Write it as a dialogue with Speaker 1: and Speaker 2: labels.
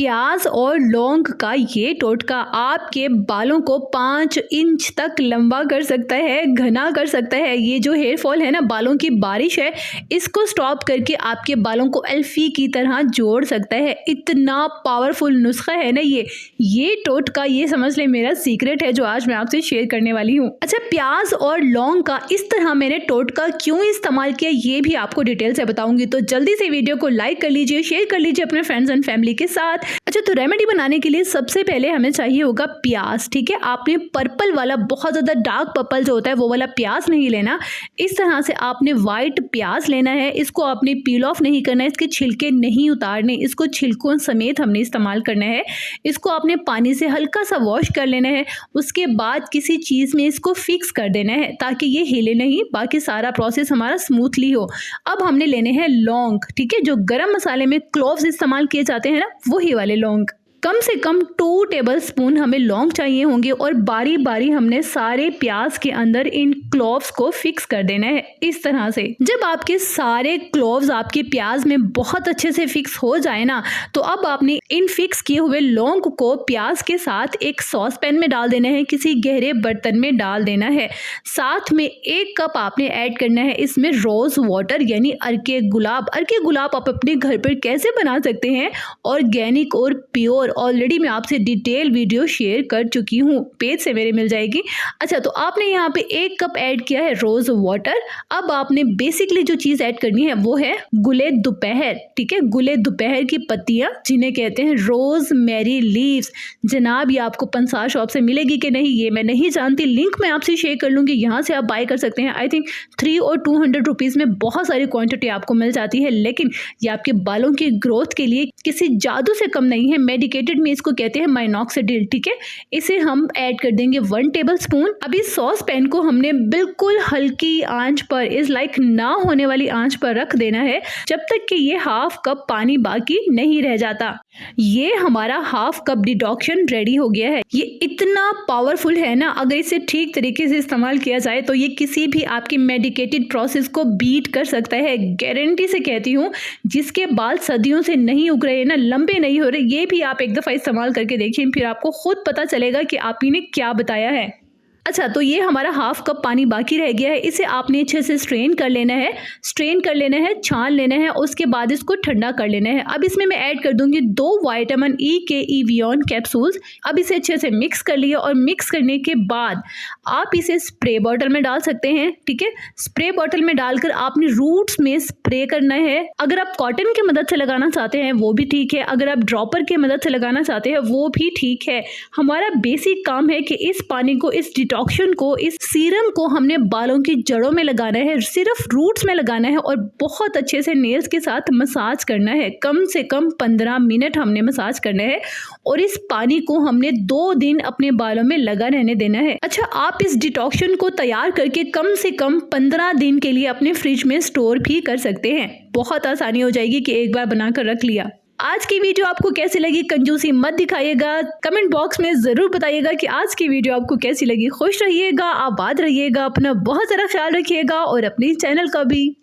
Speaker 1: प्याज और लौंग का ये टोटका आपके बालों को 5 इंच तक लंबा कर सकता है, घना कर सकता है। ये जो हेयर फॉल है ना, बालों की बारिश है, इसको स्टॉप करके आपके बालों को अल्फी की तरह जोड़ सकता है। इतना पावरफुल नुस्खा है ना ये टोटका, ये समझ ले मेरा सीक्रेट है जो आज मैं आपसे शेयर करने वाली हूँ। अच्छा, प्याज और लौंग का इस तरह मैंने टोटका क्यों इस्तेमाल किया ये भी आपको डिटेल से बताऊंगी। तो जल्दी से वीडियो को लाइक कर लीजिए, शेयर कर लीजिए अपने फ्रेंड्स एंड फैमिली के साथ। अच्छा, तो रेमेडी बनाने के लिए सबसे पहले हमें चाहिए होगा प्याज। ठीक है, आपने पर्पल वाला, बहुत ज़्यादा डार्क पर्पल जो होता है वो वाला प्याज नहीं लेना। इस तरह से आपने वाइट प्याज लेना है। इसको आपने पील ऑफ नहीं करना है, इसके छिलके नहीं उतारने, इसको छिलकों समेत हमने इस्तेमाल करना है। इसको आपने पानी से हल्का सा वॉश कर लेना है। उसके बाद किसी चीज़ में इसको फिक्स कर देना है ताकि ये हिले नहीं, बाकी सारा प्रोसेस हमारा स्मूथली हो। अब हमने लेने हैं लौंग। ठीक है, जो गरम मसाले में क्लोव्स इस्तेमाल किए जाते हैं ना, वही वाले लौंग। कम से कम 2 टेबलस्पून हमें लौंग चाहिए होंगे और बारी बारी हमने सारे प्याज के अंदर इन क्लोव्स को फिक्स कर देना है इस तरह से। जब आपके सारे क्लोव्स आपके प्याज में बहुत अच्छे से फिक्स हो जाए ना, तो अब आपने इन फिक्स किए हुए लौंग को प्याज के साथ एक सॉस पैन में डाल देना है, किसी गहरे बर्तन में डाल देना है। साथ में 1 कप आपने ऐड करना है इसमें रोज वाटर, यानी अर्के गुलाब। अर्के गुलाब आप अपने घर पर कैसे बना सकते हैं, ऑर्गेनिक और प्योर। ऑलरेडी मैं आपसे डिटेल वीडियो शेयर कर चुकी हूँ, पेज से मेरे मिल जाएगी। अच्छा, तो आपने यहाँ पे 1 कप ऐड किया है रोज वाटर। अब आपने बेसिकली जो चीज़ ऐड करनी है वो है गुले दोपहर। ठीक है, गुले दोपहर की पत्तियाँ, जिन्हें कहते हैं रोज मैरी लीव्स। जनाब, ये आपको पंसार शॉप से मिलेगी कि नहीं ये मैं नहीं जानती, लिंक मैं आपसे शेयर कर लूँगी, यहाँ से आप बाय कर सकते हैं। आई थिंक 3 और 200 रुपीज़ में बहुत सारी क्वान्टिटी आपको मिल जाती है। लेकिन ये आपके बालों की ग्रोथ के लिए किसी जादू से कम नहीं है। मेडिकेटेड में इसको कहते हैं माइनॉक्सिडिल। ठीक है, इसे हम ऐड कर देंगे 1 टेबलस्पून। अभी सॉस पैन को हमने बिल्कुल हल्की आंच पर, इज लाइक ना होने वाली आंच पर रख देना है जब तक कि ये 1/2 कप पानी बाकी नहीं रह जाता। ये हमारा 1/2 कप डिटॉक्शन रेडी हो गया है। ये इतना पावरफुल है ना, अगर इसे ठीक तरीके से इस्तेमाल किया जाए तो ये किसी भी आपकी मेडिकेटेड प्रोसेस को बीट कर सकता है। गारंटी से कहती हूँ, जिसके बाल सदियों से नहीं उग रहे ना, लंबे नहीं हो रहे, ये भी आप एक दफ़ा इस्तेमाल करके देखिए, फिर आपको खुद पता चलेगा कि आप ही ने क्या बताया है। अच्छा, तो ये हमारा 1/2 कप पानी बाकी रह गया है। इसे आपने अच्छे से स्ट्रेन कर लेना है, छान लेना है। उसके बाद इसको ठंडा कर लेना है। अब इसमें मैं ऐड कर दूंगी 2 विटामिन ई के इवियन कैप्सूल्स। अब इसे अच्छे से मिक्स कर लिया और मिक्स करने के बाद आप इसे स्प्रे बॉटल में डाल सकते हैं। ठीक है, स्प्रे बॉटल में डालकर आपने रूट्स में स्प्रे करना है। अगर आप कॉटन की मदद से लगाना चाहते हैं वो भी ठीक है, अगर आप ड्रॉपर की मदद से लगाना चाहते हैं वो भी ठीक है। हमारा बेसिक काम है कि इस पानी को, इस डिटॉक्शन को, इस सीरम को हमने बालों की जड़ों में लगाना है, सिर्फ रूट्स में लगाना है और बहुत अच्छे से नेल्स के साथ मसाज करना है। कम से कम 15 मिनट हमने मसाज करना है और इस पानी को हमने 2 दिन अपने बालों में लगा रहने देना है। अच्छा, आप इस डिटॉक्शन को तैयार करके कम से कम 15 दिन के लिए अपने फ्रिज में स्टोर भी कर सकते हैं। बहुत आसानी हो जाएगी कि एक बार बनाकर रख लिया। आज की वीडियो आपको कैसी लगी, कंजूसी मत दिखाइएगा, कमेंट बॉक्स में ज़रूर बताइएगा कि आज की वीडियो आपको कैसी लगी। खुश रहिएगा, आबाद रहिएगा, अपना बहुत सारा ख्याल रखिएगा और अपने चैनल का भी।